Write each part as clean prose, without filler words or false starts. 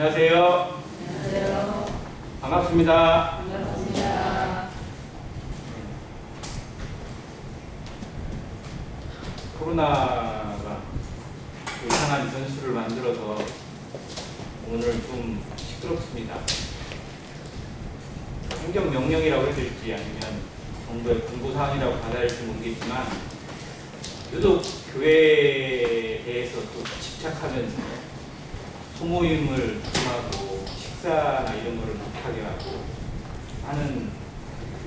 안녕하세요. 안녕하세요. 반갑습니다. 반갑습니다. 코로나가 이상한 변수를 만들어서 오늘 좀 시끄럽습니다. 행정명령이라고 해야 될지 아니면 정부의 공고사항이라고 받아야 할지 모르겠지만 유독 교회에 대해서 또 집착하면서 소모임을 조심하고 식사나 이런 거를 못하게 하고 하는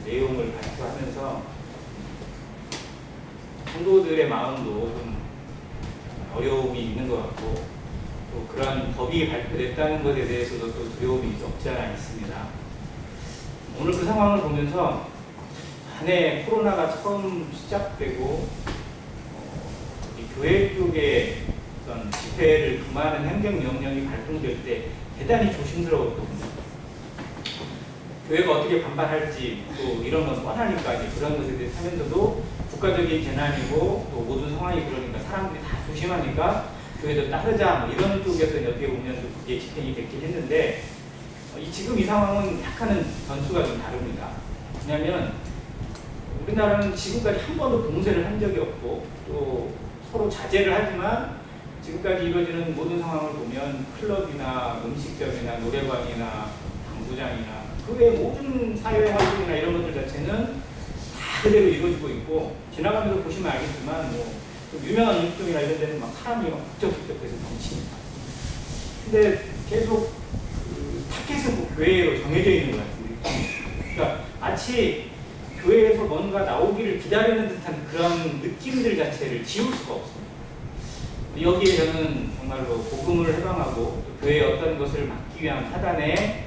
내용을 발표하면서 성도들의 마음도 좀 어려움이 있는 것 같고 또 그러한 법이 발표됐다는 것에 대해서도 또 두려움이 없지 않아 있습니다. 오늘 그 상황을 보면서 한해 코로나가 처음 시작되고 이 교회 쪽에 어떤 집회를 금하는 행정명령이 발동될 때 대단히 조심스러웠거든요. 교회가 어떻게 반발할지 또 이런 건 뻔하니까 이제 그런 것에 대해서 하면서도 국가적인 재난이고 또 모든 상황이 그러니까 사람들이 다 조심하니까 교회도 따르자 뭐 이런 쪽에서 어떻게 보면 또 그게 집행이 됐긴 했는데 지금 이 상황은 약간은 변수가 좀 다릅니다. 왜냐하면 우리나라는 지금까지 한 번도 봉쇄를 한 적이 없고 또 서로 자제를 하지만 지금까지 이루어지는 모든 상황을 보면 클럽이나 음식점이나 노래방이나 당구장이나 그 외 모든 사회 활동이나 이런 것들 자체는 다 그대로 이루어지고 있고 지나가면서 보시면 알겠지만 뭐 유명한 음식점이나 이런 데는 막 사람이 막 북적북적해서 넘칩니다. 근데 계속 타겟은 교회로 정해져 있는 것 같습니다. 그러니까 마치 교회에서 뭔가 나오기를 기다리는 듯한 그런 느낌들 자체를 지울 수가 없습니다. 여기에 저는 정말로 복음을 해방하고 교회의 어떤 것을 막기 위한 사단의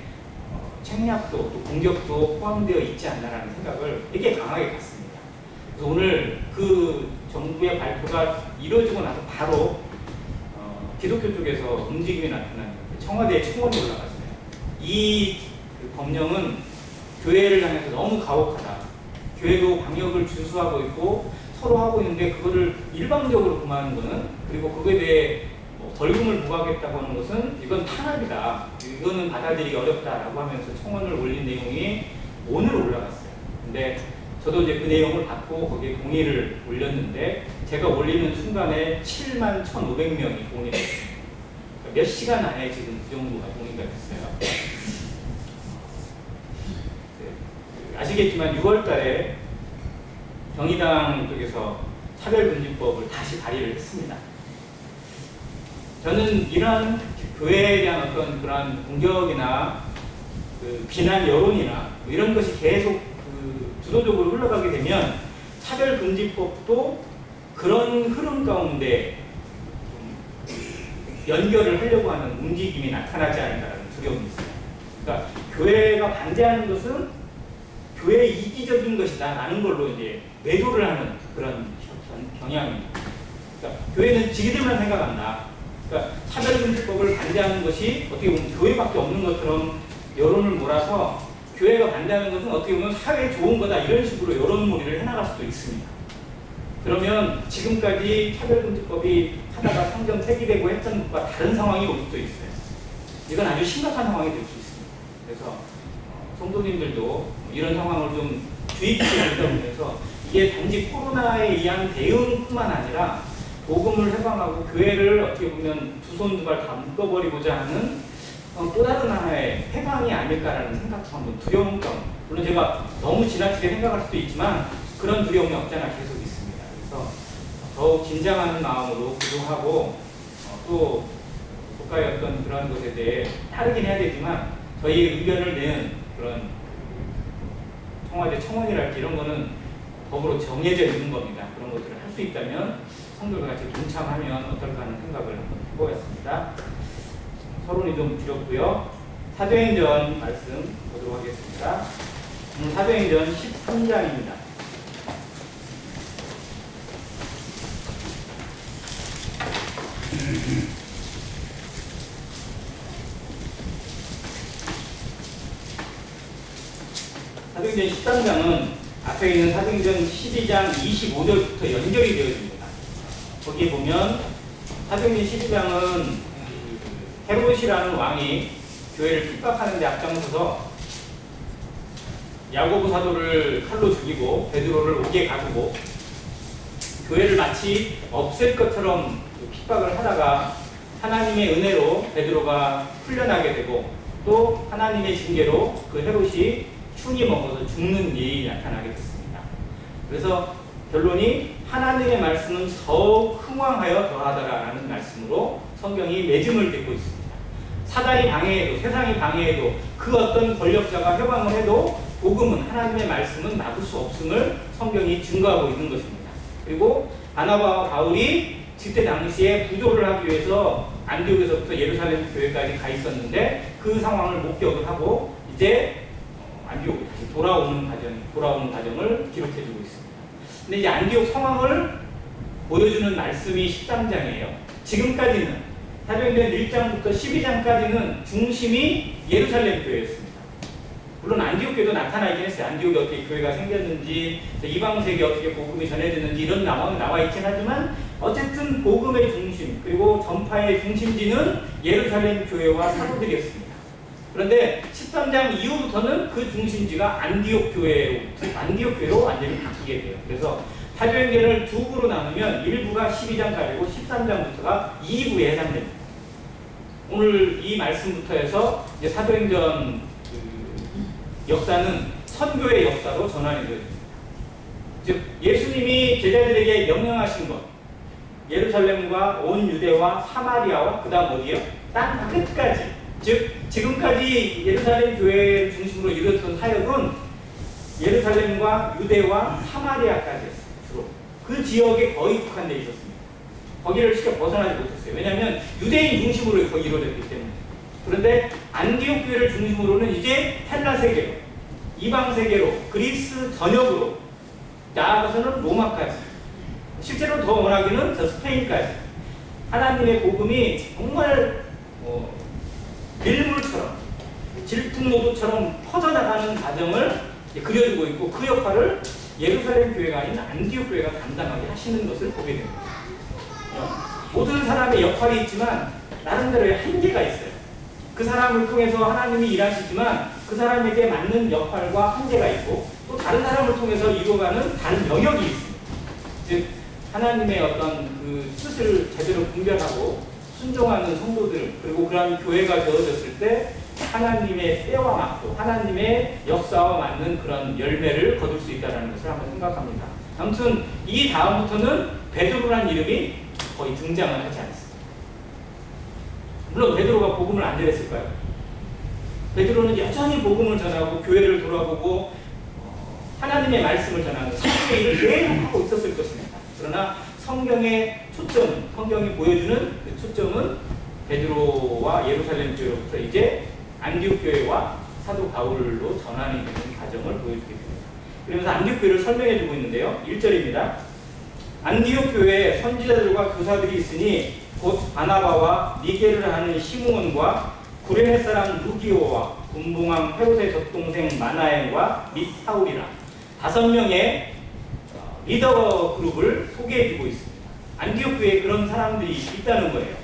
책략도 또 공격도 포함되어 있지 않나라는 생각을 되게 강하게 갖습니다. 그래서 오늘 그 정부의 발표가 이루어지고 나서 바로 기독교 쪽에서 움직임이 나타난 청와대에 청원이 올라갔어요. 이 법령은 교회를 향해서 너무 가혹하다. 교회도 방역을 준수하고 있고 서로 하고 있는데 그거를 일방적으로 금하는 거는 그리고 그거에 대해 벌금을 부과하겠다고 하는 것은 이건 탄압이다. 이거는 받아들이기 어렵다라고 하면서 청원을 올린 내용이 오늘 올라갔어요. 근데 저도 이제 그 내용을 받고 거기에 동의를 올렸는데 제가 올리는 순간에 71,500명이 동의를 했어요. 그러니까 몇 시간 안에 지금 그 정도가 동의가 됐어요. 아시겠지만 6월 달에 정의당 쪽에서 차별금지법을 다시 발의를 했습니다. 저는 이러한 교회에 대한 어떤 그러한 공격이나 비난 여론이나 이런 것이 계속 주도적으로 흘러가게 되면 차별금지법도 그런 흐름 가운데 연결을 하려고 하는 움직임이 나타나지 않을까라는 두려움이 있어요. 그러니까 교회가 반대하는 것은 교회의 이기적인 것이다 라는 걸로 이제 매도를 하는 그런 경향입니다. 그러니까 교회는 지기들만 생각한다. 그러니까 차별금지법을 반대하는 것이 어떻게 보면 교회밖에 없는 것처럼 여론을 몰아서 교회가 반대하는 것은 어떻게 보면 사회에 좋은 거다 이런 식으로 여론몰이를 해나갈 수도 있습니다. 그러면 지금까지 차별금지법이 하다가 상정 폐기되고 했던 것과 다른 상황이 올 수도 있어요. 이건 아주 심각한 상황이 될 수 있습니다. 그래서 성도님들도 이런 상황을 좀 주의 깊게 보면서 이게 단지 코로나에 의한 대응뿐만 아니라 복음을 해방하고 교회를 어떻게 보면 두 손 두 발 다 묶어버리고자 하는 또 다른 하나의 해방이 아닐까라는 생각도 한번 두려움 감. 물론 제가 너무 지나치게 생각할 수도 있지만 그런 두려움이 없잖아 계속 있습니다. 그래서 더욱 긴장하는 마음으로 기도하고 또 국가의 어떤 그런 것에 대해 따르긴 해야 되지만 저희의 의견을 내는 그런 청와대 청원이랄지 이런 거는 법으로 정해져 있는 겁니다. 그런 것들을 할 수 있다면 성도들 같이 동참하면 어떨까 하는 생각을 한번 해보겠습니다. 서론이 좀 길었고요. 사도행전 말씀 보도록 하겠습니다. 오늘 사도행전 13장입니다. 사도행전 13장은 앞에 있는 사도행전 12장 25절부터 연결이 되어 있습니다. 거기에 보면 사도행전 12장은 헤롯이라는 왕이 교회를 핍박하는 데 앞장서서 야고보 사도를 칼로 죽이고 베드로를 옥에 가두고 교회를 마치 없앨 것처럼 핍박을 하다가 하나님의 은혜로 베드로가 풀려나게 되고 또 하나님의 징계로 그 헤롯이 흉이 먹어서 죽는 일이 나타나게 됐습니다. 그래서 결론이 하나님의 말씀은 더욱 흥왕하여 더하더라라는 말씀으로 성경이 매짐을 딛고 있습니다. 사단이 방해해도 세상이 방해해도 그 어떤 권력자가 해방을 해도 복음은 하나님의 말씀은 막을 수 없음을 성경이 증거하고 있는 것입니다. 그리고 바나바와 바울이 그때 당시에 부조를 하기 위해서 안디옥에서부터 예루살렘 교회까지 가 있었는데 그 상황을 목격을 하고 이제 안디옥으로 다시 돌아오는 과정을 기록해주고 있습니다. 근데 이제 안디옥 상황을 보여주는 말씀이 13장이에요. 지금까지는 사도행전 1장부터 12장까지는 중심이 예루살렘 교회였습니다. 물론 안디옥 교회도 나타나긴 했어요. 안디옥에 어떻게 교회가 생겼는지, 이방세계 어떻게 복음이 전해졌는지 이런 나와 있긴 하지만 어쨌든 복음의 중심 그리고 전파의 중심지는 예루살렘 교회와 사도들이었습니다. 그런데 13장 이후부터는 그 중심지가 안디옥 교회로 완전히 바뀌게 돼요. 그래서 사도행전을 두 부로 나누면 1부가 12장까지고 13장부터가 2부에 해당됩니다. 오늘 이 말씀부터 해서 이제 사도행전 역사는 선교의 역사로 전환이 됩니다. 즉 예수님이 제자들에게 명령하신 것, 예루살렘과 온 유대와 사마리아와 그 다음 어디요? 땅 끝까지. 즉 지금까지 예루살렘 교회를 중심으로 이루어졌던 사역은 예루살렘과 유대와 사마리아까지였어요. 주로 그 지역에 거의 국한되어 있었습니다. 거기를 쉽게 벗어나지 못했어요. 왜냐하면 유대인 중심으로 거기 이루어졌기 때문에. 그런데 안디옥 교회를 중심으로는 이제 헬라 세계로, 이방 세계로, 그리스 전역으로, 나아가서는 로마까지, 실제로 더 원하기는 저 스페인까지 하나님의 복음이 정말 밀물처럼, 질풍노도처럼 퍼져나가는 과정을 그려주고 있고 그 역할을 예루살렘 교회가 아닌 안디옥 교회가 감당하게 하시는 것을 보게 됩니다. 모든 사람의 역할이 있지만 나름대로의 한계가 있어요. 그 사람을 통해서 하나님이 일하시지만 그 사람에게 맞는 역할과 한계가 있고 또 다른 사람을 통해서 이루어가는 다른 영역이 있습니다. 즉 하나님의 어떤 그 뜻을 제대로 분별하고 순종하는 성도들 그리고 그런 교회가 되어졌을 때 하나님의 때와 맞고 하나님의 역사와 맞는 그런 열매를 거둘 수 있다는 것을 한번 생각합니다. 아무튼 이 다음부터는 베드로라는 이름이 거의 등장을 하지 않습니다. 물론 베드로가 복음을 안 전했을까요? 베드로는 여전히 복음을 전하고 교회를 돌아보고 하나님의 말씀을 전하는 성경의 일을 계속하고 있었을 것입니다. 그러나 성경의 초점, 성경이 보여주는 그 초점은 베드로와 예루살렘 교회로부터 이제 안디옥 교회와 사도 바울로 전환이 되는 과정을 보여주게 됩니다. 그러면서 안디옥 교회를 설명해주고 있는데요. 1절입니다. 안디옥 교회에 선지자들과 교사들이 있으니 곧 바나바와 니게를 하는 시므온과 구레네 사람 루기오와 분봉왕 헤롯의 젖동생 마나엔과 및 사울이라 5명의 리더 그룹을 소개해주고 있습니다. 안디옥 교회에 그런 사람들이 있다는 거예요.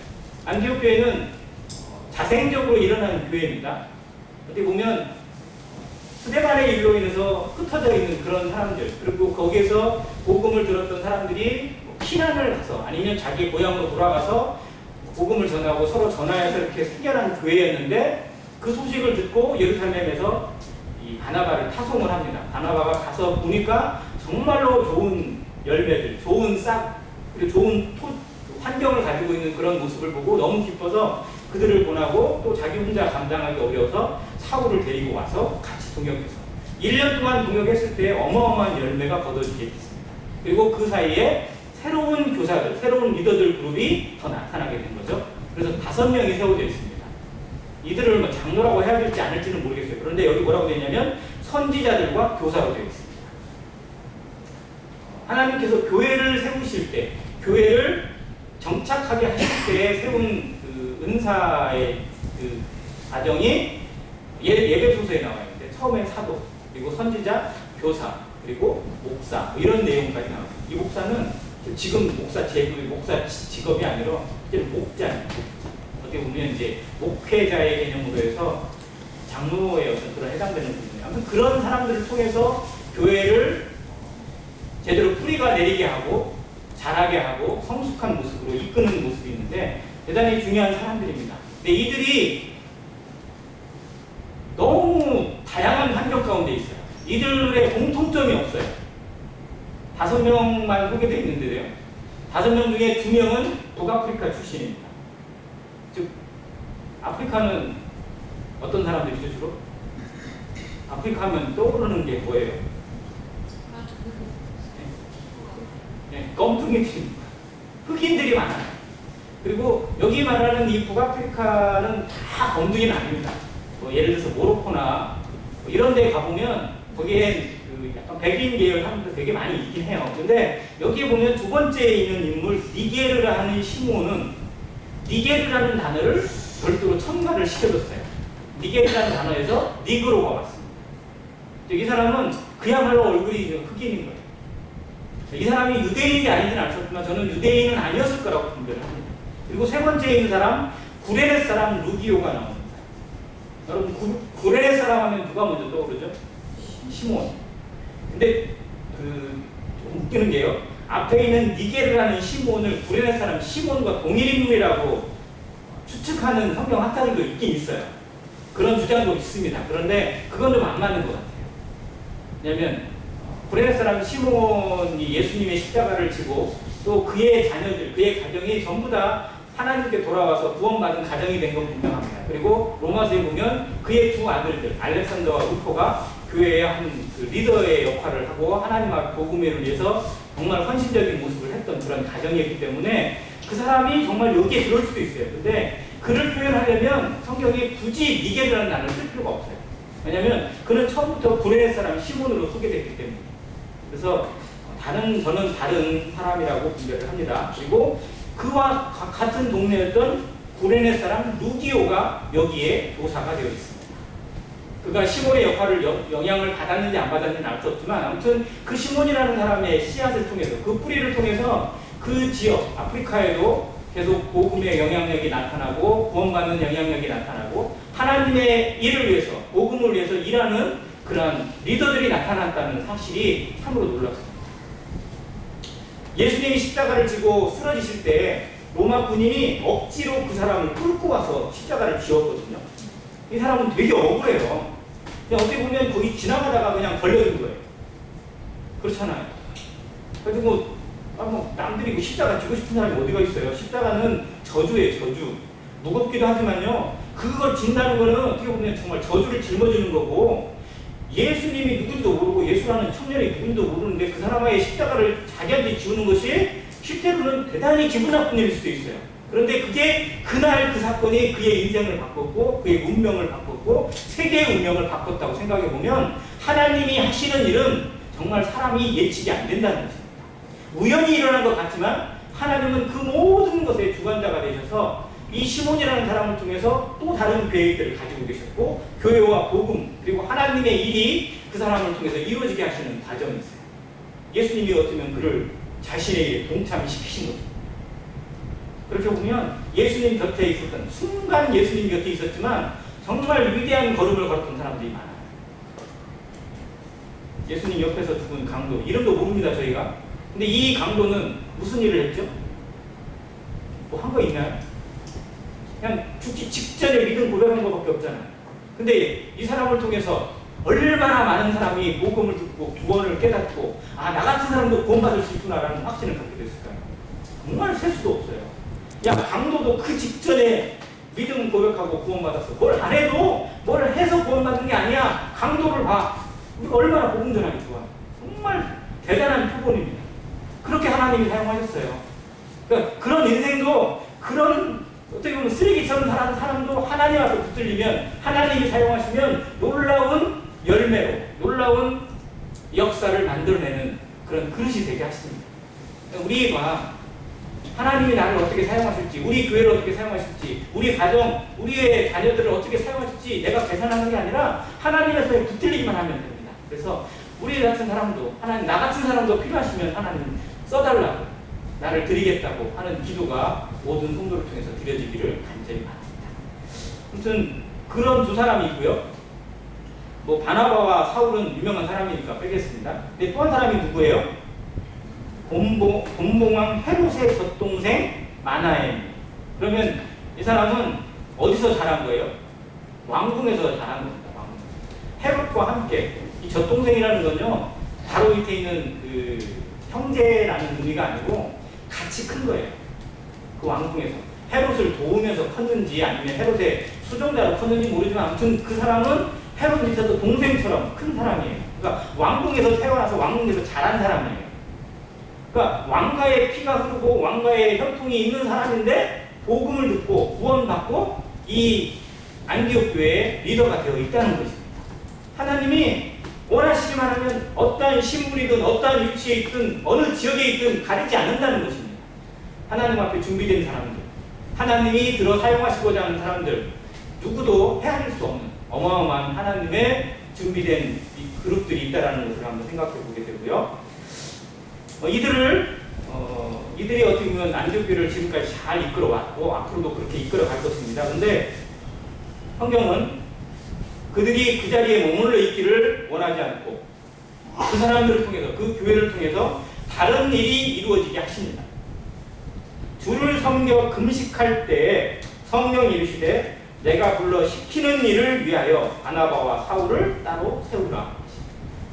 안디옥 교회는 자생적으로 일어나는 교회입니다. 어떻게 보면 스데반의 일로 인해서 흩어져 있는 그런 사람들 그리고 거기에서 복음을 들었던 사람들이 피난을 가서 아니면 자기 고향으로 돌아가서 복음을 전하고 서로 전하여서 이렇게 생겨난 교회였는데 그 소식을 듣고 예루살렘에서 이 바나바를 타송을 합니다. 바나바가 가서 보니까 정말로 좋은 열매들, 좋은 싹, 그리고 좋은 환경을 가지고 있는 그런 모습을 보고 너무 기뻐서 그들을 보내고 또 자기 혼자 감당하기 어려워서 사울을 데리고 와서 같이 동역해서 1년 동안 동역했을 때 어마어마한 열매가 거둬지게 됐습니다. 그리고 그 사이에 새로운 교사들, 새로운 리더들 그룹이 더 나타나게 된 거죠. 그래서 5명이 세워져 있습니다. 이들을 뭐 장로라고 해야 될지 않을지는 모르겠어요. 그런데 여기 뭐라고 되어 있냐면 선지자들과 교사로 되어 있습니다. 하나님께서 교회를 세우실 때, 교회를 정착하게 하실 때에 세운 그 은사의 그 과정이 예배소서에 나와 있는데 처음엔 사도, 그리고 선지자, 교사, 그리고 목사 이런 내용까지 나옵니다. 이 목사는 지금 목사 직업이 아니라 이제 목자입니다. 어떻게 보면 이제 목회자의 개념으로 해서 장로의 어떤 그런 해당되는 부분이에요. 아무튼 그런 사람들을 통해서 교회를 제대로 뿌리가 내리게 하고 자라게 하고 성숙한 모습으로 이끄는 모습이 있는데 대단히 중요한 사람들입니다. 근데 이들이 너무 다양한 환경 가운데 있어요. 이들의 공통점이 없어요. 5명만 소개되어 있는데요. 5명 중에 2명은 북아프리카 출신입니다. 즉 아프리카는 어떤 사람들이죠 주로? 아프리카 하면 떠오르는 게 뭐예요? 네, 껌뚱이들입니다. 흑인들이 많아요. 그리고 여기 말하는 이 북아프리카는 다 검둥이는 아닙니다. 뭐 예를 들어서 모로코나 뭐 이런 데 가보면 거기에 그 약간 백인 계열 사람들 되게 많이 있긴 해요. 근데 여기 보면 두 번째에 있는 인물 니게르라는 시몬은 니게르라는 단어를 별도로 첨가를 시켜줬어요. 니게르라는 단어에서 니그로가 왔습니다. 이 사람은 그야말로 얼굴이 흑인인 거예요. 이 사람이 유대인이 아닌지는 알 수 없지만 저는 유대인은 아니었을 거라고 분별을 합니다. 그리고 세 번째에 있는 사람 구레네 사람 루기오가 나옵니다. 여러분 구레네 사람 하면 누가 먼저 떠오르죠? 시몬. 근데 좀 웃기는 게요. 앞에 있는 니게르라는 시몬을 구레네 사람 시몬과 동일 인물이라고 추측하는 성경 학자들도 있긴 있어요. 그런 주장도 있습니다. 그런데 그건 좀 안 맞는 것 같아요. 왜냐하면 구레네 사람 시몬이 예수님의 십자가를 지고 또 그의 자녀들, 그의 가정이 전부 다 하나님께 돌아와서 구원받은 가정이 된 건 분명합니다. 그리고 로마서에 보면 그의 두 아들들 알렉산더와 루포가 교회의 한 그 리더의 역할을 하고 하나님 앞 복음을 위해서 정말 헌신적인 모습을 했던 그런 가정이었기 때문에 그 사람이 정말 여기에 들어올 수도 있어요. 근데 그를 표현하려면 성경이 굳이 니게르라는 단어를 쓸 필요가 없어요. 왜냐하면 그는 처음부터 구레네 사람 시몬으로 소개됐기 때문에. 그래서 저는 다른 사람이라고 분별을 합니다. 그리고 그와 같은 동네였던 구레네 사람 루기오가 여기에 교사가 되어 있습니다. 그가 시몬의 역할을 영향을 받았는지 안 받았는지는 알 수 없지만 아무튼 그 시몬이라는 사람의 씨앗을 통해서 그 뿌리를 통해서 그 지역 아프리카에도 계속 복음의 영향력이 나타나고 구원받는 영향력이 나타나고 하나님의 일을 위해서 복음을 위해서 일하는 그런 리더들이 나타났다는 사실이 참으로 놀랍습니다. 예수님이 십자가를 지고 쓰러지실 때 로마 군인이 억지로 그 사람을 끌고 와서 십자가를 지었거든요. 이 사람은 되게 억울해요. 그냥 어떻게 보면 거기 지나가다가 그냥 걸려든 거예요. 그렇잖아요. 그래서 뭐 남들이 그 십자가 지고 싶은 사람이 어디가 있어요. 십자가는 저주예요. 저주. 무겁기도 하지만요. 그걸 진다는 거는 어떻게 보면 정말 저주를 짊어지는 거고 예수님이 누군지도 모르고 예수라는 청년이 누군지도 모르는데 그 사람의 십자가를 자기한테 지우는 것이 실제로는 대단히 기분 나쁜 일일 수도 있어요. 그런데 그게 그날 그 사건이 그의 인생을 바꿨고 그의 운명을 바꿨고 세계의 운명을 바꿨다고 생각해보면 하나님이 하시는 일은 정말 사람이 예측이 안 된다는 것입니다. 우연히 일어난 것 같지만 하나님은 그 모든 것의 주관자가 되셔서 이 시몬이라는 사람을 통해서 또 다른 계획들을 가지고 계셨고 교회와 복음 그리고 하나님의 일이 그 사람을 통해서 이루어지게 하시는 과정이 있어요. 예수님이 어쩌면 그를 자신의 일에 동참시키신 거죠. 그렇게 보면 예수님 곁에 있었던 순간 예수님 곁에 있었지만 정말 위대한 걸음을 걸었던 사람들이 많아요. 예수님 옆에서 죽은 강도 이름도 모릅니다 저희가. 근데 이 강도는 무슨 일을 했죠? 뭐 한 거 있나요? 그냥 죽기 직전에 믿음 고백한 것밖에 없잖아요. 근데 이 사람을 통해서 얼마나 많은 사람이 복음을 듣고 구원을 깨닫고 아, 나 같은 사람도 구원받을 수 있구나라는 확신을 갖게 됐을까요? 정말 셀 수도 없어요. 야, 강도도 그 직전에 믿음 고백하고 구원받았어. 뭘 안 해도 뭘 해서 구원받는 게 아니야. 강도를 봐. 우리가 얼마나 복음 전하기 좋아. 정말 대단한 표본입니다. 그렇게 하나님이 사용하셨어요. 그러니까 그런 인생도 그런 어떻게 보면 쓰레기처럼 살아가는 사람도 하나님 앞에 붙들리면 하나님이 사용하시면 놀라운 열매로 놀라운 역사를 만들어내는 그런 그릇이 되게 하십니다. 우리가 하나님이 나를 어떻게 사용하실지 우리 교회를 어떻게 사용하실지 우리 가정, 우리의 자녀들을 어떻게 사용하실지 내가 계산하는 게 아니라 하나님의 붙들리기만 하면 됩니다. 그래서 우리 같은 사람도 하나님 나 같은 사람도 필요하시면 하나님 써달라고 나를 드리겠다고 하는 기도가 모든 성도를 통해서 드려지기를 간절히 바랍니다. 아무튼 그런 두 사람이 있고요. 뭐 바나바와 사울은 유명한 사람이니까 빼겠습니다. 근데 또 한 사람이 누구예요? 곤봉왕 헤롯의 젖동생 마나엠. 그러면 이 사람은 어디서 자란 거예요? 왕궁에서 자란 겁니다. 왕궁. 헤롯과 함께 이 젖동생이라는 건요, 바로 밑에 있는 그 형제라는 의미가 아니고 같이 큰 거예요. 그 왕궁에서 헤롯을 도우면서 컸는지 아니면 헤롯의 수종자로 컸는지 모르지만 아무튼 그 사람은 헤롯 밑에서 동생처럼 큰 사람이에요. 그러니까 왕궁에서 태어나서 왕궁에서 자란 사람이에요. 그러니까 왕가의 피가 흐르고 왕가의 혈통이 있는 사람인데 복음을 듣고 구원받고 이 안디옥 교회의 리더가 되어 있다는 것입니다. 하나님이 원하시기만 하면 어떠한 신분이든 어떠한 위치에 있든 어느 지역에 있든 가리지 않는다는 것입니다. 하나님 앞에 준비된 사람들, 하나님이 들어 사용하시고자 하는 사람들, 누구도 헤아릴 수 없는 어마어마한 하나님의 준비된 이 그룹들이 있다는 것을 한번 생각해 보게 되고요. 이들이 어떻게 보면 안디옥교회를 지금까지 잘 이끌어왔고 앞으로도 그렇게 이끌어갈 것입니다. 그런데 성경은 그들이 그 자리에 머물러 있기를 원하지 않고 그 사람들을 통해서, 그 교회를 통해서 다른 일이 이루어지게 하십니다. 주를 섬겨 금식할 때에 성령이 이르시되 내가 불러 시키는 일을 위하여 바나바와 사울을 따로 세우라.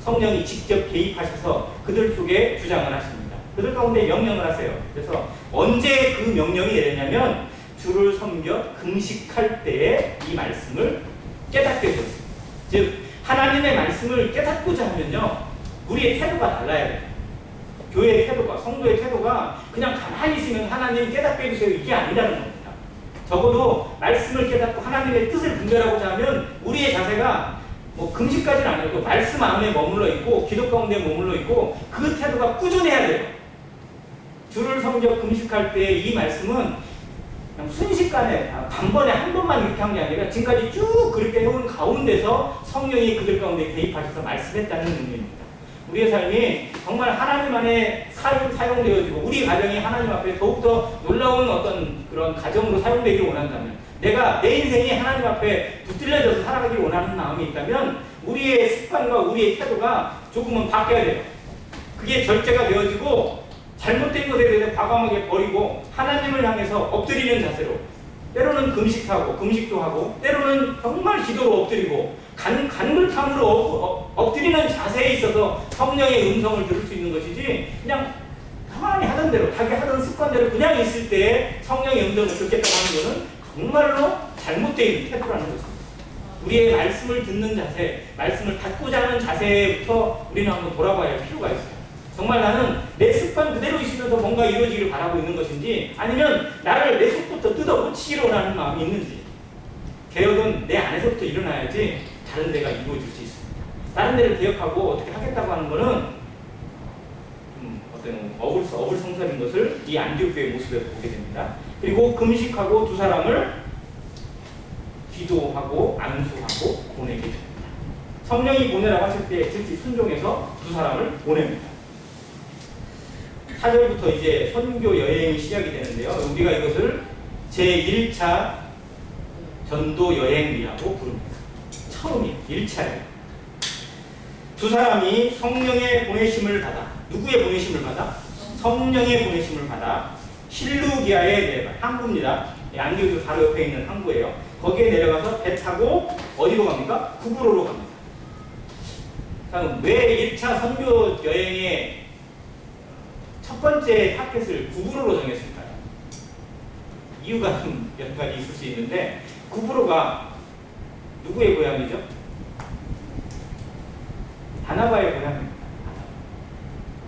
성령이 직접 개입하셔서 그들 속에 주장을 하십니다. 그들 가운데 명령을 하세요. 그래서 언제 그 명령이 내렸냐면 주를 섬겨 금식할 때에 이 말씀을 깨닫게 되었습니다. 즉 하나님의 말씀을 깨닫고자 하면요, 우리의 태도가 달라야 돼요. 교회의 태도가, 성도의 태도가 그냥 가만히 있으면 하나님 깨닫게 해주세요 이게 아니라는 겁니다. 적어도 말씀을 깨닫고 하나님의 뜻을 분별하고자 하면 우리의 자세가 뭐 금식까지는 아니고 말씀 안에 머물러 있고 기도 가운데 머물러 있고 그 태도가 꾸준해야 돼요. 주를 섬겨 금식할 때 이 말씀은 그냥 순식간에 단번에 한 번만 이렇게 한 게 아니라 지금까지 쭉 그렇게 해온 가운데서 성령이 그들 가운데 개입하셔서 말씀했다는 의미입니다. 우리의 삶이 정말 하나님 안에 사용되어지고 우리 가정이 하나님 앞에 더욱더 놀라운 어떤 그런 가정으로 사용되기를 원한다면, 내가 내 인생이 하나님 앞에 붙들려져서 살아가기를 원하는 마음이 있다면 우리의 습관과 우리의 태도가 조금은 바뀌어야 돼요. 그게 절제가 되어지고 잘못된 것에 대해서 과감하게 버리고 하나님을 향해서 엎드리는 자세로, 때로는 금식도 하고 때로는 정말 기도로 엎드리고 간굴탐으로 엎드리는 자세에 있어서 성령의 음성을 들을 수 있는 것이지, 그냥 가만히 하던 대로 자기 하던 습관대로 그냥 있을 때 성령의 음성을 듣겠다고 하는 것은 정말로 잘못된 태도라는 것입니다. 우리의 말씀을 듣는 자세, 말씀을 받고자 하는 자세부터 우리는 한번 돌아봐야 할 필요가 있어요. 정말 나는 내 습관 그대로 있으면서 뭔가 이루어지기를 바라고 있는 것인지, 아니면 나를 내 속부터 뜯어고치기를 원하는 마음이 있는지. 개혁은 내 안에서부터 일어나야지 다른 데가 이루어질 수 있습니다. 다른 데를 개혁하고 어떻게 하겠다고 하는 것은 어떤 어불성설인 것을 이 안디옥교의 모습에서 보게 됩니다. 그리고 금식하고 두 사람을 기도하고 안수하고 보내게 됩니다. 성령이 보내라고 하실 때 즉시 순종해서 두 사람을 보냅니다. 4절부터 이제 선교 여행이 시작이 되는데요. 우리가 이것을 제1차 전도 여행이라고 부릅니다. 처음이에요. 1차예요. 두 사람이 성령의 보내심을 받아, 누구의 보내심을 받아? 성령의 보내심을 받아 실루기아에 내려가, 항구입니다. 안디옥 바로 옆에 있는 항구예요. 거기에 내려가서 배 타고 어디로 갑니까? 구브로로 갑니다. 그럼 왜 1차 선교 여행의 첫 번째 타켓을 구브로로 정했을까요? 이유가 좀 몇 가지 있을 수 있는데, 구브로가 누구의 고향이죠? 바나바의 고향입니다.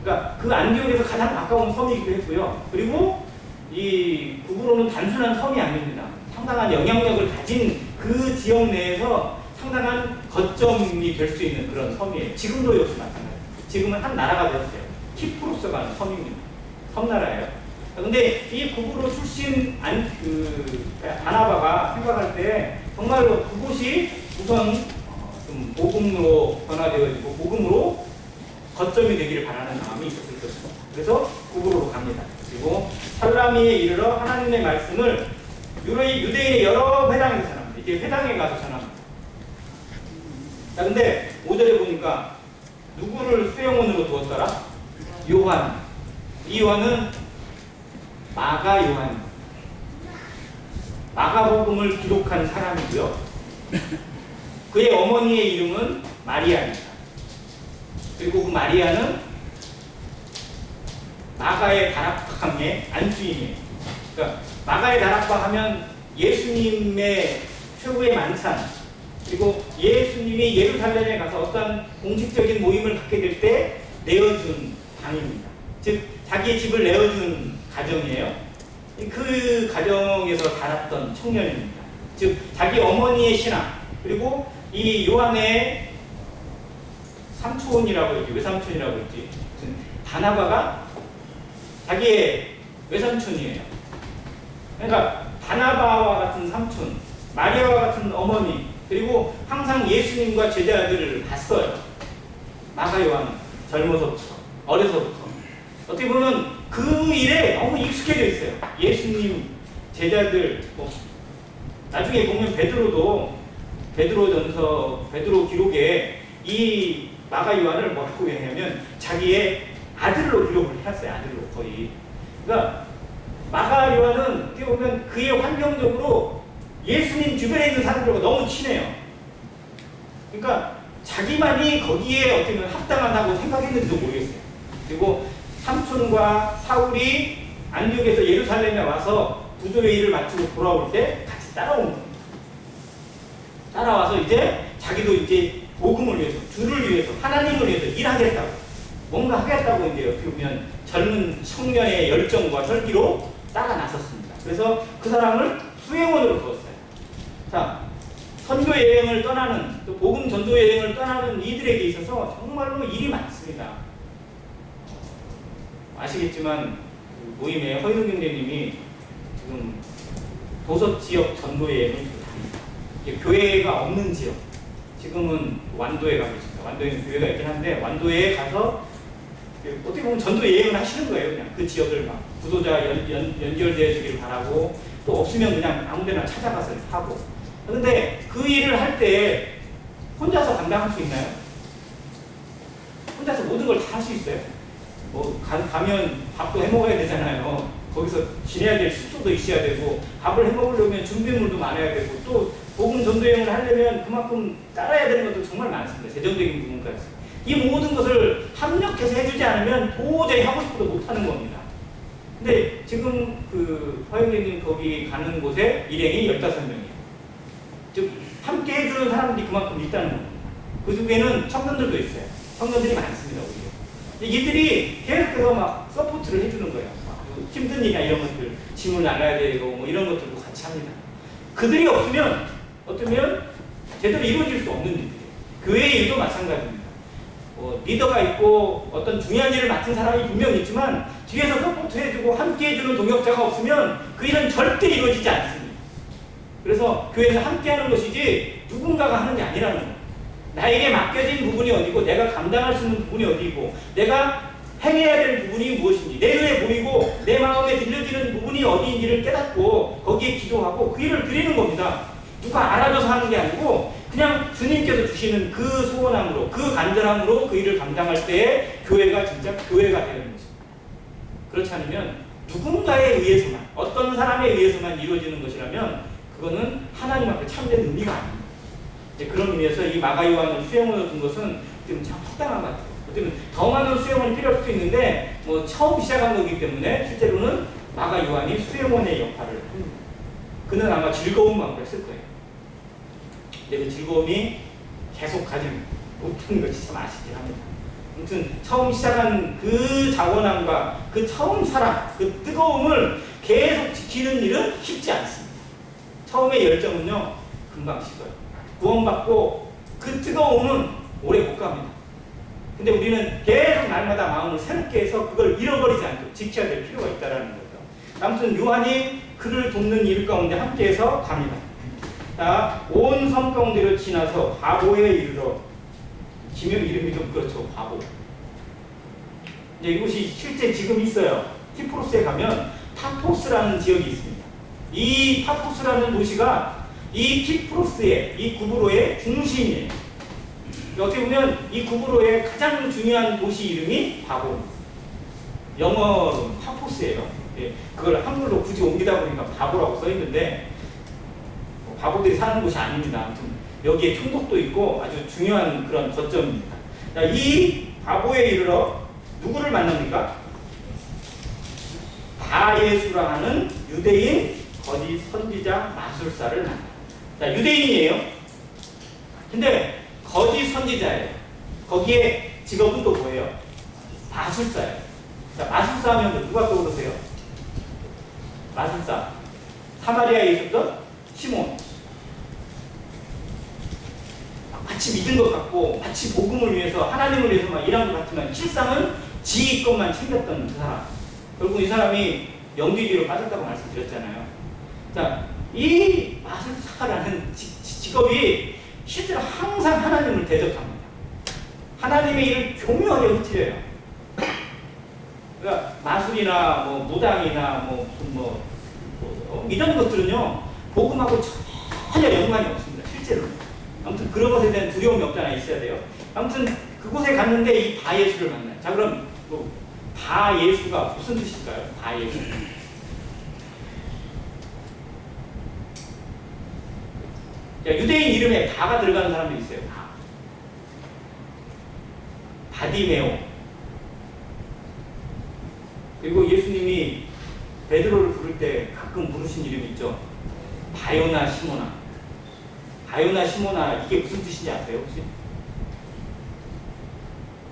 그러니까 그 안디옥에서 가장 가까운 섬이기도 했고요. 그리고 이 구브로는 단순한 섬이 아닙니다. 상당한 영향력을 가진 그 지역 내에서 상당한 거점이 될 수 있는 그런 섬이에요. 지금도 역시 마찬가지예요. 지금은 한 나라가 되었어요. 키프로스가 하는 섬입니다. 섬나라예요. 근데 이 구브로 출신 바나바가 생각할 때 정말로 그곳이 우선 좀 복음으로 변화되어지고 복음으로 거점이 되기를 바라는 마음이 있었을 것입니다. 그래서 구브로로 갑니다. 그리고 살라미에 이르러 하나님의 말씀을 유대인의 여러 회당에서 전합니다. 이게 회당에 가서 전합니다. 자, 근데 5절에 보니까 누구를 수용원으로 두었더라? 요한. 이 요한은 마가 요한. 마가복음을 기록한 사람이고요. 그의 어머니의 이름은 마리아입니다. 그리고 그 마리아는 마가의 다락방의 안주인이에요. 그러니까 마가의 다락방 하면 예수님의 최후의 만찬, 그리고 예수님이 예루살렘에 가서 어떤 공식적인 모임을 갖게 될 때 내어준 방입니다. 즉 자기의 집을 내어준 가정이에요. 그 가정에서 자랐던 청년입니다. 즉 자기 어머니의 신앙, 그리고 이 요한의 삼촌이라고 했지, 외삼촌이라고 했지, 바나바가 자기의 외삼촌이에요. 그러니까 바나바와 같은 삼촌, 마리아와 같은 어머니, 그리고 항상 예수님과 제자들을 봤어요. 마가 요한은 젊어서부터, 어려서부터. 어떻게 보면 그 일에 너무 익숙해져 있어요. 예수님, 제자들, 나중에 보면 베드로 기록에 이 마가 요한을 뭐라고 얘기하냐면 자기의 아들로 기록을 해놨어요. 아들로 거의. 그러니까 마가 요한은 어떻게 보면 그의 환경적으로 예수님 주변에 있는 사람들과 너무 친해요. 그러니까 자기만이 거기에 어떻게 보면 합당하다고 생각했는지도 모르겠어요. 그리고 삼촌과 사울이 안디옥에서 예루살렘에 와서 부조의 일을 마치고 돌아올 때 같이 따라온 거예요. 따라와서 이제 자기도 이제 복음을 위해서, 주를 위해서, 하나님을 위해서 일하겠다고, 뭔가 하겠다고 이제 어떻게 보면 젊은 청년의 열정과 혈기로 따라 나섰습니다. 그래서 그 사람을 수행원으로 두었어요. 자, 선교 여행을 떠나는, 또 복음 전도 여행을 떠나는 이들에게 있어서 정말로 일이 많습니다. 아시겠지만 그 모임의 허일웅 경제님이 지금 도서 지역 전도 여행을 다닙니다. 교회가 없는 지역, 지금은 완도에 가고 있습니다. 완도에는 교회가 있긴 한데 완도에 가서 어떻게 보면 전도 여행을 하시는 거예요. 그냥 그 지역을 막 구도자 연결되어 주길 바라고, 또 없으면 그냥 아무데나 찾아가서 하고. 그런데 그 일을 할 때 혼자서 감당할 수 있나요? 혼자서 모든 걸 다 할 수 있어요? 가면 밥도 해 먹어야 되잖아요. 거기서 지내야 될 숙소도 있어야 되고, 밥을 해 먹으려면 준비물도 많아야 되고, 또 복음 전도 여행을 하려면 그만큼 따라야 되는 것도 정말 많습니다. 재정적인 부분까지. 이 모든 것을 합력해서 해주지 않으면 도저히 하고 싶어도 못하는 겁니다. 근데 지금 그 화영재님 거기 가는 곳에 일행이 15명이에요. 즉 함께 해주는 사람들이 그만큼 있다는 겁니다. 그 중에는 청년들도 있어요. 청년들이 많습니다. 오히려. 이들이 계속해서 막 서포트를 해주는 거예요. 힘든 일이나 이런 것들, 짐을 나가야 되고 뭐 이런 것들도 같이 합니다. 그들이 없으면 어쩌면 제대로 이루어질 수 없는 일이에요. 교회의 일도 마찬가지입니다. 리더가 있고 어떤 중요한 일을 맡은 사람이 분명히 있지만 뒤에서 서포트해주고 함께해주는 동역자가 없으면 그 일은 절대 이루어지지 않습니다. 그래서 교회에서 함께하는 것이지 누군가가 하는 게 아니라는 거예요. 나에게 맡겨진 부분이 어디고, 내가 감당할 수 있는 부분이 어디고, 내가 행해야 될 부분이 무엇인지, 내 눈에 보이고 내 마음에 들려지는 부분이 어디인지를 깨닫고 거기에 기도하고 그 일을 드리는 겁니다. 누가 알아줘서 하는 게 아니고 그냥 주님께서 주시는 그 소원함으로, 그 간절함으로 그 일을 감당할 때에 교회가 진짜 교회가 되는 것입니다. 그렇지 않으면 누군가에 의해서만, 어떤 사람에 의해서만 이루어지는 것이라면 그거는 하나님 앞에 참된 의미가 아닙니다. 그런 의미에서 이 마가 요한을 수행원으로 둔 것은 지금 참 합당한 것 같아요. 어쩌면 더 많은 수행원이 필요할 수도 있는데 처음 시작한 거기 때문에 실제로는 마가 요한이 수행원의 역할을 합니다. 그는 아마 즐거운 마음으로 했을 거예요. 근데 그 즐거움이 계속 가지 못하는 것이 참 아쉽긴 합니다. 아무튼 처음 시작한 그 자원함과 그 처음 사랑, 그 뜨거움을 계속 지키는 일은 쉽지 않습니다. 처음의 열정은요 금방 식어요. 구원받고 그 뜨거움은 오래 못 갑니다. 근데 우리는 계속 날마다 마음을 새롭게 해서 그걸 잃어버리지 않도록 지켜야 될 필요가 있다는 거죠. 아무튼 요한이 그를 돕는 일 가운데 함께해서 갑니다. 자, 온 섬 가운데를 지나서 바보에 이르러, 지명 이름이 좀 그렇죠, 바보. 이제 이곳이 실제 지금 있어요. 키프로스에 가면 파포스라는 지역이 있습니다. 이 파포스라는 도시가 이 키프로스의 이 구브로의 중심이에요. 어떻게 보면 이 구브로의 가장 중요한 도시 이름이 바보. 영어로 파포스예요. 예, 그걸 한글로 굳이 옮기다 보니까 바보라고 써 있는데 바보들이 사는 곳이 아닙니다. 아무튼 여기에 총독도 있고 아주 중요한 그런 거점입니다. 자, 이 바보에 이르러 누구를 만납니까? 바예수라 하는 유대인 거짓 선지자 마술사를 만납니다. 자, 유대인이에요. 근데 거짓 선지자예요. 거기에 직업은 또 뭐예요? 마술사예요. 자, 마술사 하면 누가 떠오르세요? 마술사. 사마리아에 있었던 시몬. 마치 믿은 것 같고 마치 복음을 위해서 하나님을 위해서 막 일한 것 같지만 실상은 지 것만 챙겼던 그 사람. 결국 이 사람이 영지주의로 빠졌다고 말씀드렸잖아요. 자, 이 마술사라는 직업이 실제로 항상 하나님을 대적합니다. 하나님의 일을 교묘하게 흩트려요. 그러니까 마술이나 뭐 무당이나 이런 것들은요 복음하고 전혀 연관이 없습니다. 실제로. 아무튼 그런 것에 대한 두려움이 없잖아 있어야 돼요. 아무튼 그곳에 갔는데 이 바예수를 만나요. 자, 그럼 바예수가 무슨 뜻일까요? 바예수. 유대인 이름에 바가 들어가는 사람도 있어요. 바디메오. 그리고 예수님이 베드로를 부를 때 가끔 부르신 이름이 있죠. 바요나 시모나. 바요나 시모나 이게 무슨 뜻인지 아세요 혹시?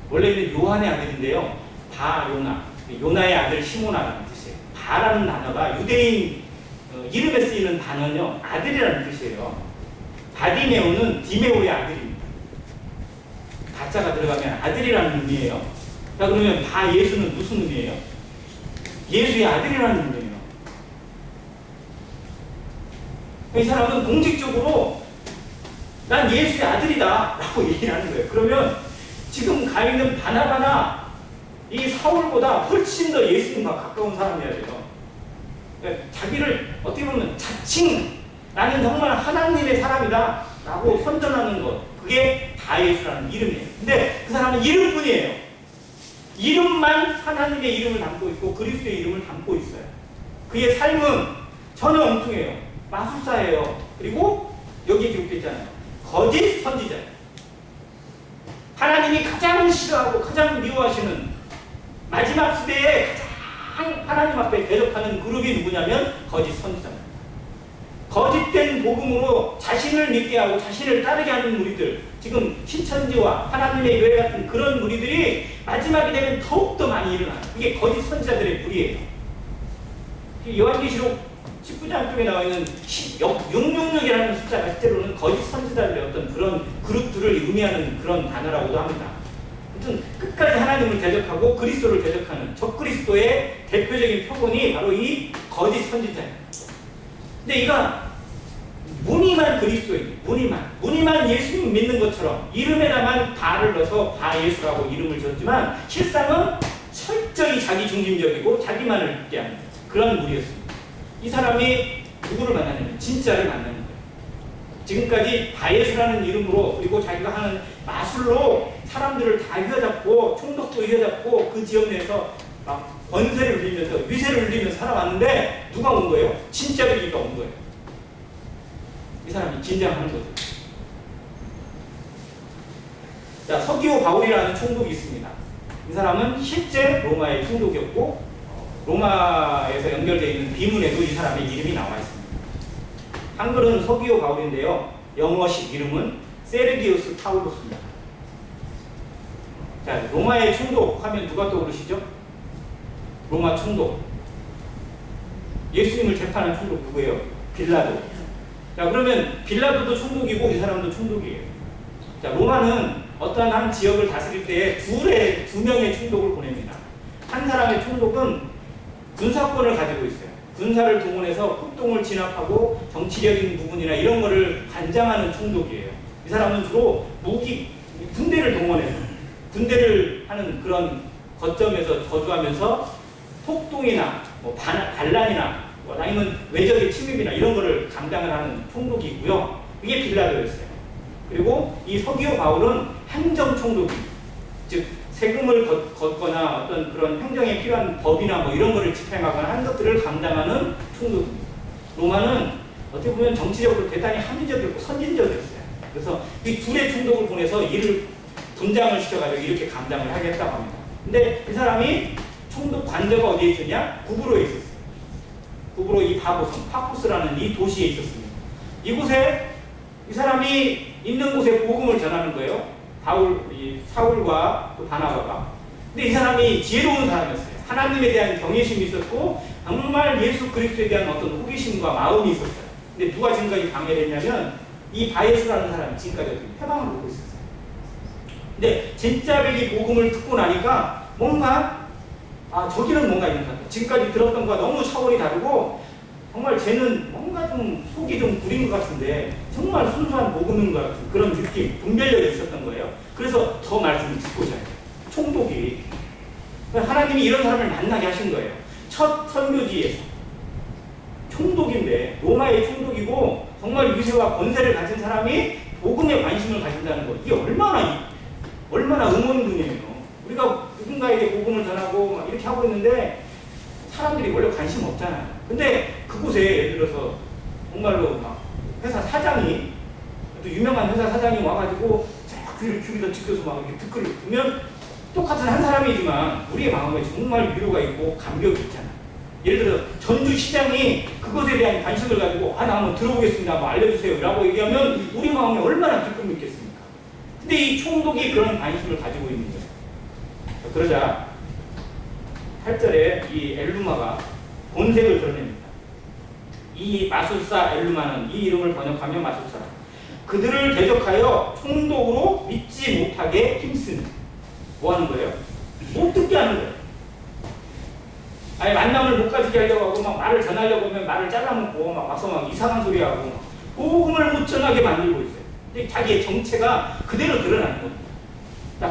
원래는 요한의 아들인데요. 바요나. 요나의 아들 시모나라는 뜻이에요. 바라는 단어가 유대인 이름에 쓰이는 단어는요. 아들이라는 뜻이에요. 바디메오는 디메오의 아들입니다. 가짜가 들어가면 아들이라는 의미예요. 자, 그러면 바예수는 무슨 의미예요? 예수의 아들이라는 의미예요. 이 사람은 공식적으로 난 예수의 아들이다 라고 얘기를 하는 거예요. 그러면 지금 가 있는 바나바나 이 사울보다 훨씬 더 예수님과 가까운 사람이어야 돼요. 그러니까 자기를 어떻게 보면 자칭 나는 정말 하나님의 사람이다 라고 선전하는 것, 그게 바예수라는 이름이에요. 근데 그 사람은 이름뿐이에요. 이름만 하나님의 이름을 담고 있고 그리스도의 이름을 담고 있어요. 그의 삶은 전혀 엉뚱해요. 마술사예요. 그리고 여기에 기록되어 있잖아요. 거짓 선지자예요. 하나님이 가장 싫어하고 가장 미워하시는 마지막 시대에 가장 하나님 앞에 대적하는 그룹이 누구냐면 거짓 선지자입니다. 거짓된 복음으로 자신을 믿게 하고 자신을 따르게 하는 무리들, 지금 신천지와 하나님의 교회 같은 그런 무리들이 마지막이 되면 더욱더 많이 일어나요. 이게 거짓 선지자들의 무리예요. 요한계시록 19장 쪽에 나와 있는 666이라는 숫자가 실제로는 거짓 선지자들의 어떤 그런 그룹들을 의미하는 그런 단어라고도 합니다. 아무튼 끝까지 하나님을 대적하고 그리스도를 대적하는 적그리스도의 대표적인 표본이 바로 이 거짓 선지자예요. 근데 이가 무늬만 그리스도인, 무늬만 예수님 믿는 것처럼 이름에다만 바를 넣어서 바예수라고 이름을 지었지만 실상은 철저히 자기 중심적이고 자기만을 믿게 하는 그런 무리였습니다. 이 사람이 누구를 만나냐면 진짜를 만나는 거예요. 지금까지 바예수라는 이름으로 그리고 자기가 하는 마술로 사람들을 다 휘어잡고 총독도 휘어잡고 그 지역 내에서 막 권세를 누리면서 위세를 누리면서 살아왔는데 누가 온 거예요? 진짜 그리스도가 온 거예요. 이 사람이 긴장하는 거죠. 자, 서기오 바울이라는 총독이 있습니다. 이 사람은 실제 로마의 총독이었고 로마에서 연결되어 있는 비문에도 이 사람의 이름이 나와 있습니다. 한글은 서기오 바울인데요. 영어식 이름은 세르기우스 파울로스입니다. 자, 로마의 총독 하면 누가 떠오르시죠? 로마 총독. 예수님을 재판한 총독 누구예요? 빌라도. 자, 그러면 빌라도도 총독이고 이 사람도 총독이에요. 자, 로마는 어떠한 한 지역을 다스릴 때에 두 명의 총독을 보냅니다. 한 사람의 총독은 군사권을 가지고 있어요. 군사를 동원해서 폭동을 진압하고 정치적인 부분이나 이런 거를 관장하는 총독이에요. 이 사람은 주로 군대를 동원해서 군대를 하는 그런 거점에서 거주하면서 폭동이나 뭐 반란이나 뭐 아니면 외적의 침입이나 이런 거를 감당을 하는 총독이고요. 이게 빌라도였어요. 그리고 이 서기오 바울은 행정총독, 즉 세금을 걷거나 어떤 그런 행정에 필요한 법이나 뭐 이런 거를 집행하거나 하는 것들을 감당하는 총독입니다. 로마는 어떻게 보면 정치적으로 대단히 합리적이고 선진적이었어요. 그래서 이 둘의 총독을 보내서 이를 분장을 시켜가지고 이렇게 감당을 하겠다고 합니다. 근데 이 사람이 총독 관저가 어디에 있었냐? 구브로에 있었어요. 구브로 이 바보성, 파푸스라는 이 도시에 있었습니다. 이곳에 이 사람이 있는 곳에 복음을 전하는 거예요. 사울과 또 바나바가. 근데 이 사람이 지혜로운 사람이었어요. 하나님에 대한 경외심이 있었고 정말 예수 그리스도에 대한 어떤 호기심과 마음이 있었어요. 근데 누가 지금까지 방해를 했냐면 이 바예수라는 사람이 지금까지 회방을 놓고 있었어요. 근데 진짜 백이 복음을 듣고 나니까 뭔가 저기는 뭔가 있는 것 같아요. 지금까지 들었던 것과 너무 차원이 다르고 정말 쟤는 뭔가 좀 속이 좀 구린 것 같은데 정말 순수한 복음인 것 같은 그런 느낌, 분별력이 있었던 거예요. 그래서 더 말씀을 듣고자 해요. 총독이 하나님이 이런 사람을 만나게 하신 거예요. 첫 선교지에서 총독인데 로마의 총독이고 정말 위세와 권세를 가진 사람이 복음에 관심을 가진다는 거, 이게 얼마나 의문분이에요. 우리가 누군가에게 복음을 전하고 막 이렇게 하고 있는데 사람들이 원래 관심 없잖아요. 근데 그곳에 예를 들어서 정말로 막 회사 사장이, 또 유명한 회사 사장이 와가지고 쫙 귀를 죽이다 지켜서 막 이렇게 댓글을 보면 똑같은 한 사람이지만 우리의 마음에 정말 위로가 있고 감격이 있잖아요. 예를 들어 전주시장이 그것에 대한 관심을 가지고 나 한번 들어보겠습니다, 뭐 알려주세요 라고 얘기하면 우리 마음에 얼마나 기쁨이 있겠습니까? 근데 이 총독이 그런 관심을 가지고 있는 거예요. 그러자 8절에 이 엘루마가 본색을 드러냅니다. 이 마술사 엘루마는, 이 이름을 번역하면 마술사, 그들을 대적하여 총독으로 믿지 못하게 힘쓰는, 뭐 하는 거예요? 못 듣게 하는 거예요. 아니 만남을 못 가지게 하려고 하고 막 말을 전하려고 하면 말을 잘라먹고 막 와서 막 이상한 소리 하고 막 복음을 못 전하게 만들고 있어요. 근데 자기의 정체가 그대로 드러나는 겁니다.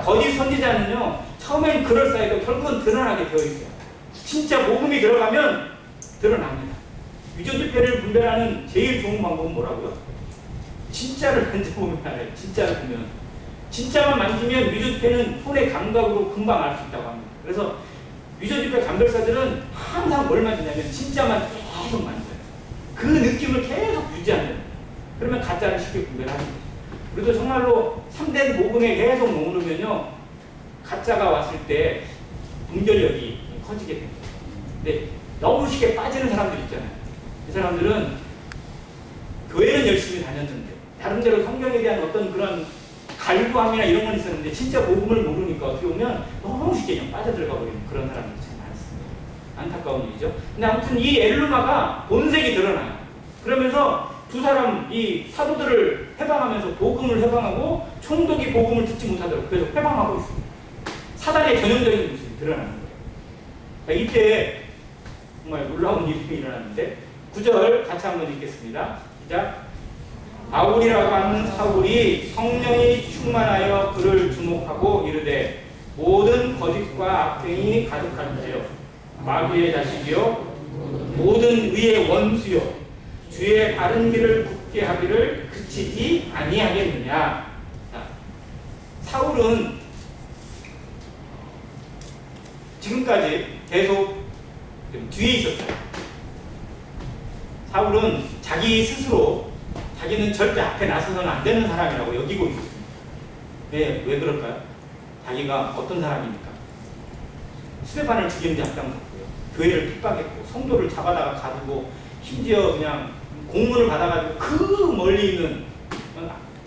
거짓 선지자는요, 처음엔 그럴싸해도 결국은 드러나게 되어 있어요. 진짜 복음이 들어가면 드러납니다. 위조지폐를 분별하는 제일 좋은 방법은 뭐라고요? 진짜를 만져보면 알아요. 진짜를 보면. 진짜만 만지면 위조지폐는 손의 감각으로 금방 알 수 있다고 합니다. 그래서 위조지폐 감별사들은 항상 뭘 만지냐면 진짜만 계속 만져요. 그 느낌을 계속 유지하는 거예요. 그러면 가짜를 쉽게 분별하는 거예요. 우리도 정말로 참된 복음에 계속 머무르면요, 가짜가 왔을 때 분별력이 커지게 됩니다. 근데 너무 쉽게 빠지는 사람들 있잖아요. 이 사람들은 교회는 열심히 다녔는데 나름대로 성경에 대한 어떤 그런 갈구함이나 이런 건 있었는데 진짜 복음을 모르니까 어떻게 보면 너무 쉽게 그냥 빠져들어가 버리는 그런 사람들이 참 많습니다. 안타까운 일이죠. 근데 아무튼 이 엘루마가 본색이 드러나요. 그러면서 두 사람, 이 사도들을 해방하면서 복음을 해방하고 총독이 복음을 듣지 못하도록 계속 해방하고 있습니다. 사단의 전형적인 모습이 드러나는 거예요. 그러니까 이때 정말 놀라운 일이 일어났는데 9절 같이 한번 읽겠습니다. 시작. 바울이라고 하는 사울이 성령이 충만하여 그를 주목하고 이르되 모든 거짓과 악행이 가득한지요 마귀의 자식이요 모든 의의 원수요 주의 바른 길을 굳게 하기를 그치지 아니하겠느냐. 자, 사울은 지금까지 계속 뒤에 있었어요. 사울은 자기 스스로 자기는 절대 앞에 나서서는 안 되는 사람이라고 여기고 있었습니다. 왜 그럴까요? 자기가 어떤 사람입니까? 스데반을 죽이는 데 앞장섰고요. 교회를 핍박했고 성도를 잡아다가 가두고 심지어 그냥 공문을 받아가지고 그 멀리 있는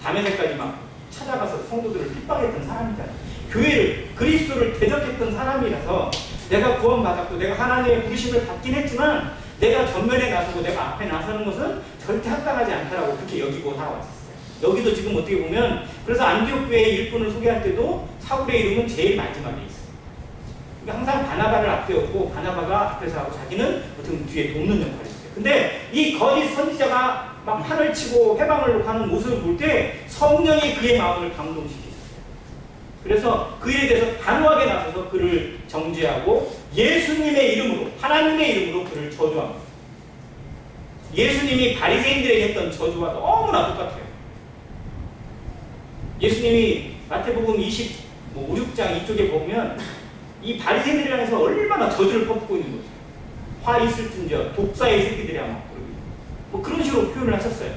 다메섹까지 막 찾아가서 성도들을 핍박했던 사람이잖아요. 교회를, 그리스도를 대적했던 사람이라서 내가 구원받았고 내가 하나님의 부르심을 받긴 했지만 내가 전면에 나서고 내가 앞에 나서는 것은 절대 합당하지 않다라고 그렇게 여기고 살아왔었어요. 여기도 지금 어떻게 보면 그래서 안디옥 교회의 일꾼을 소개할 때도 사울의 이름은 제일 마지막에 있어요. 그러니까 항상 바나바를 앞에 었고 바나바가 앞에서 하고 자기는 어떻게 보면 뒤에 돕는 역할이 있어요. 근데 이 거짓 선지자가 막 판을 치고 해방을 하는 모습을 볼 때 성령이 그의 마음을 감동시키셨어요. 그래서 그 일에 대해서 단호하게 나서서 그를 정죄하고 예수님의 이름으로, 하나님의 이름으로 그를 저주합니다. 예수님이 바리새인들에게 했던 저주와 너무나 똑같아요. 예수님이 마태복음 5, 6장 이쪽에 보면 이 바리새인들에 관해서 얼마나 저주를 퍼붓고 있는 거죠. 화 있을진저 독사의 새끼들이야 막 뭐 그런 식으로 표현을 하셨어요.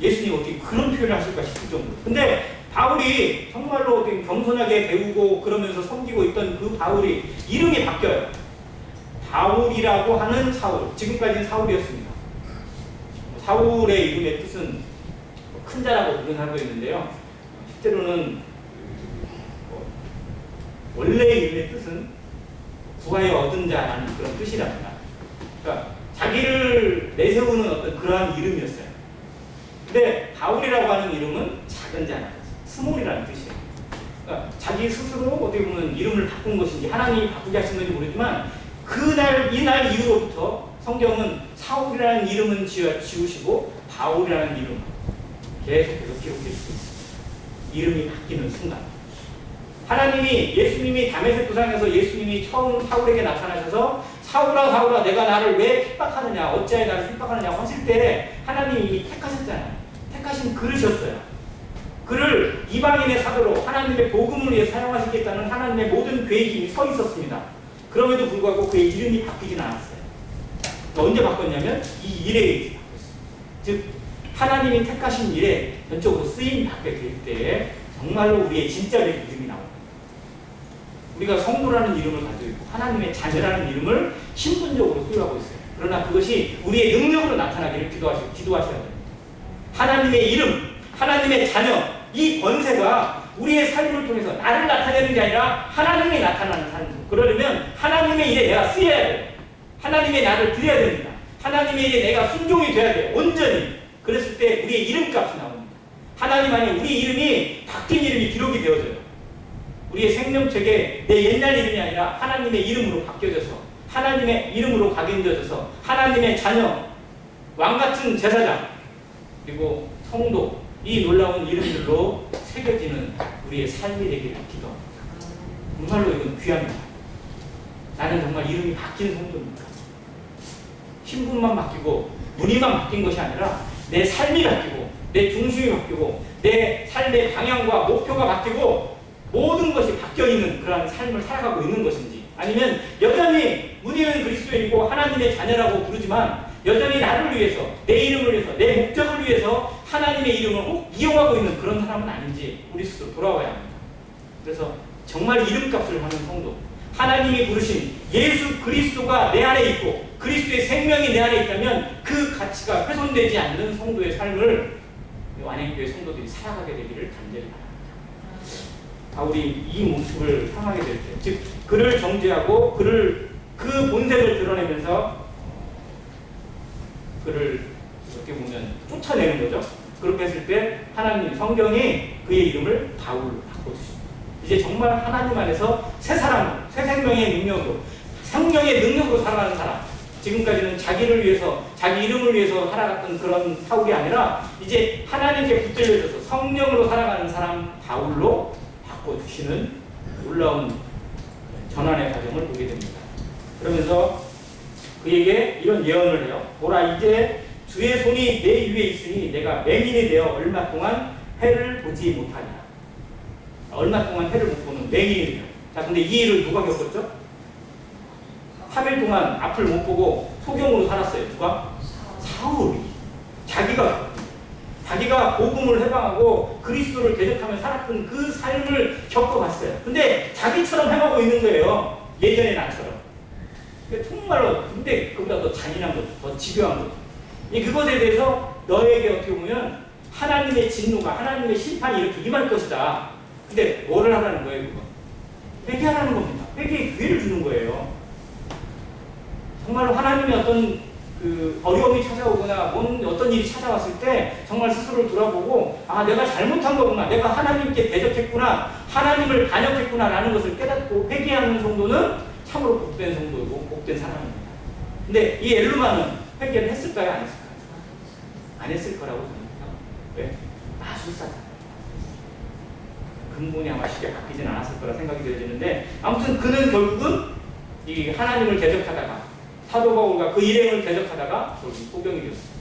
예수님이 어떻게 그런 표현을 하실까 싶을 정도로. 근데 바울이 정말로 어떻게 겸손하게 배우고 그러면서 섬기고 있던 그 바울이 이름이 바뀌어요. 바울이라고 하는 사울. 지금까지는 사울이었습니다. 사울의 이름의 뜻은 큰 자라고 부르하고 있는데요. 실제로는 원래의 이름의 뜻은 구하여 얻은 자라는 그런 뜻이랍니다. 그러니까 자기를 내세우는 어떤 그러한 이름이었어요. 근데 바울이라고 하는 이름은 작은 자라는 스몰이라는 뜻이에요. 그러니까 자기 스스로 어떻게 보면 이름을 바꾼 것인지 하나님이 바꾸게 하신 건지 모르지만 이날 이후로부터 성경은 사울이라는 이름은 지우시고 바울이라는 이름 계속해서 기록되고 있습니다. 이름이 바뀌는 순간 예수님이 다메섹 도상에서 예수님이 처음 사울에게 나타나셔서 사울아 사울아 내가 나를 왜 핍박하느냐 어찌하여 나를 핍박하느냐 하실 때 하나님이 이미 택하셨잖아요. 택하신 그르셨어요. 그를 이방인의 사도로 하나님의 복음을 위해 사용하시겠다는 하나님의 모든 계획이 서 있었습니다. 그럼에도 불구하고 그의 이름이 바뀌진 않았어요. 언제 바꿨냐면 이 일에 의해서 바뀌었어요. 즉 하나님이 택하신 일에 전적으로 쓰임 받게 될 때에 정말로 우리의 진짜 이름이 나옵니다. 우리가 성도라는 이름을 가지고 있고 하나님의 자녀라는 이름을 신분적으로 소유하고 있어요. 그러나 그것이 우리의 능력으로 나타나기를 기도하셔야 됩니다. 하나님의 이름, 하나님의 자녀, 이 권세가 우리의 삶을 통해서 나를 나타내는 게 아니라 하나님이 나타나는 삶. 그러려면 하나님의 일에 내가 쓰여야 돼요. 하나님의 나를 드려야 됩니다. 하나님의 일에 내가 순종이 돼야 돼요. 온전히. 그랬을 때 우리의 이름값이 나옵니다. 하나님 안에 우리 이름이 바뀐 이름이 기록이 되어져요. 우리의 생명책에 내 옛날 이름이 아니라 하나님의 이름으로 바뀌어져서 하나님의 이름으로 각인되어져서 하나님의 자녀, 왕같은 제사장, 그리고 성도, 이 놀라운 이름들로 새겨지는 우리의 삶이 되기를 기도합니다. 정말로 이건 귀합니다. 나는 정말 이름이 바뀐 성도입니다. 신분만 바뀌고 무늬만 바뀐 것이 아니라 내 삶이 바뀌고 내 중심이 바뀌고 내 삶의 방향과 목표가 바뀌고 모든 것이 바뀌어있는 그러한 삶을 살아가고 있는 것인지 아니면 여전히 무늬는 그리스도인이고 하나님의 자녀라고 부르지만 여전히 나를 위해서 내 이름을 위해서 내 목적을 위해서 하나님의 이름을 꼭 이용하고 있는 그런 사람은 아닌지 우리 스스로 돌아와야 합니다. 그래서 정말 이름값을 하는 성도 하나님이 부르신 예수 그리스도가 내 안에 있고 그리스도의 생명이 내 안에 있다면 그 가치가 훼손되지 않는 성도의 삶을 완행교회 성도들이 살아가게 되기를 간절히 바랍니다. 바울이 이 모습을 향하게 될 때, 즉 그를 정죄하고 그 본색을 드러내면서 그를 어떻게 보면 쫓아내는 거죠. 그렇게 했을 때 하나님 성경이 그의 이름을 바울로 바꿔주십니다. 이제 정말 하나님 안에서 새 사람, 새 생명의 능력으로 성령의 능력으로 살아가는 사람. 지금까지는 자기를 위해서 자기 이름을 위해서 살아갔던 그런 사울이 아니라 이제 하나님께 붙들려져서 성령으로 살아가는 사람 바울로 바꿔주시는 놀라운 전환의 과정을 보게 됩니다. 그러면서 그에게 이런 예언을 해요. 보라 이제 주의 손이 내 위에 있으니 내가 맹인이 되어 얼마 동안 해를 보지 못하리라. 얼마 동안 해를 못 보는 맹인이 돼요. 자, 근데 이 일을 누가 겪었죠? 3일 동안 앞을 못 보고 소경으로 살았어요. 누가? 사울이. 자기가 복음을 해방하고 그리스도를 대적하며 살았던 그 삶을 겪어봤어요. 근데 자기처럼 행하고 있는 거예요. 예전의 나처럼. 정말로 근데 그보다 더 잔인한 거죠. 더 집요한 거죠. 그것에 대해서 너에게 어떻게 보면 하나님의 진노가 하나님의 심판이 이렇게 임할 것이다. 근데 뭐를 하라는 거예요? 그거? 회개하라는 겁니다. 회개의 기회를 주는 거예요. 정말로 하나님의 어떤 그 어려움이 찾아오거나 어떤 일이 찾아왔을 때 정말 스스로를 돌아보고 아 내가 잘못한 거구나, 내가 하나님께 대적했구나, 하나님을 반역했구나 라는 것을 깨닫고 회개하는 성도는 참으로 복된 성도이고 복된 사람입니다. 근데 이 엘루마는 회개를 했을까요? 안 했을까요? 안 했을 거라고 생각합니다. 왜? 마술사다. 근본이 아마 쉽게 바뀌진 않았을 거라 생각이 되어지는데 아무튼 그는 결국은 이 하나님을 대적하다가 사도 바울과 그 일행을 대적하다가 거기 소경이 되었습니다.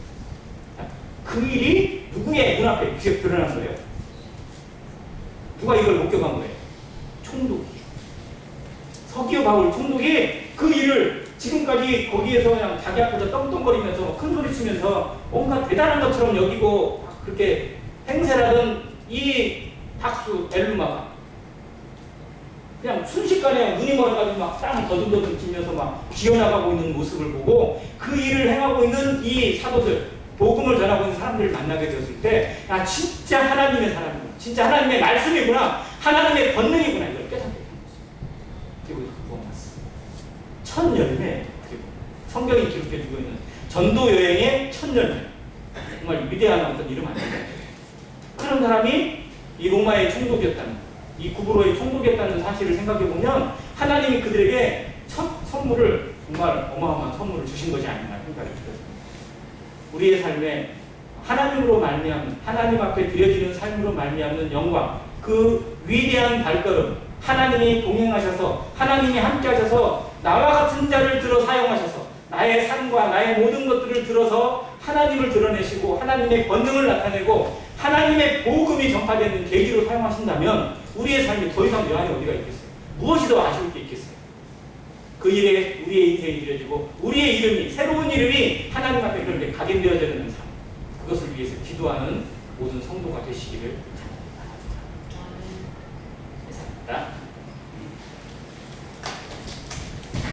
그 일이 누구의 눈앞에 드러난 거예요? 누가 이걸 목격한 거예요? 총독이. 서기오 바울 총독이 그 일을 지금까지 거기에서 그냥 자기 앞에서 떵떵거리면서 큰 소리 치면서 뭔가 대단한 것처럼 여기고 그렇게 행세하던 이 박수 엘루마가 그냥 순식간에 눈이 멀어가지고 막 땅을 더듬더듬 치면서 막 기어나가고 있는 모습을 보고 그 일을 행하고 있는 이 사도들, 복음을 전하고 있는 사람들을 만나게 되었을 때, 야, 진짜 하나님의 사람이구나. 진짜 하나님의 말씀이구나. 하나님의 권능이구나. 이걸 깨닫게 된 거죠. 그리고 구원받았어. 첫 열매, 그리고 성경이 기록해주고 있는 전도 여행의 첫 열매. 정말 위대한 어떤 이름 아닙니까? 그런 사람이 이 로마의 총독이었다는, 이 구브로의 총독이었다는 사실을 생각해보면 하나님이 그들에게 첫 선물을, 정말 어마어마한 선물을 주신 것이 아닌가 생각이 들어요. 우리의 삶에 하나님으로 말미암는, 하나님 앞에 드려지는 삶으로 말미암는 영광, 그 위대한 발걸음, 하나님이 동행하셔서, 하나님이 함께 하셔서 나와 같은 자를 들어 사용하셔서 나의 삶과 나의 모든 것들을 들어서 하나님을 드러내시고 하나님의 권능을 나타내고 하나님의 복음이 전파되는 계기로 사용하신다면 우리의 삶이 더 이상 요 안에 어디가 있겠어요? 무엇이 더 아쉬울 게 있겠어요? 그 일에 우리의 인생이 드려지고 우리의 이름이, 새로운 이름이 하나님 앞에 그렇게 각인되어지는 삶, 그것을 위해서 기도하는 모든 성도가 되시기를 바랍니다. 감사합니다.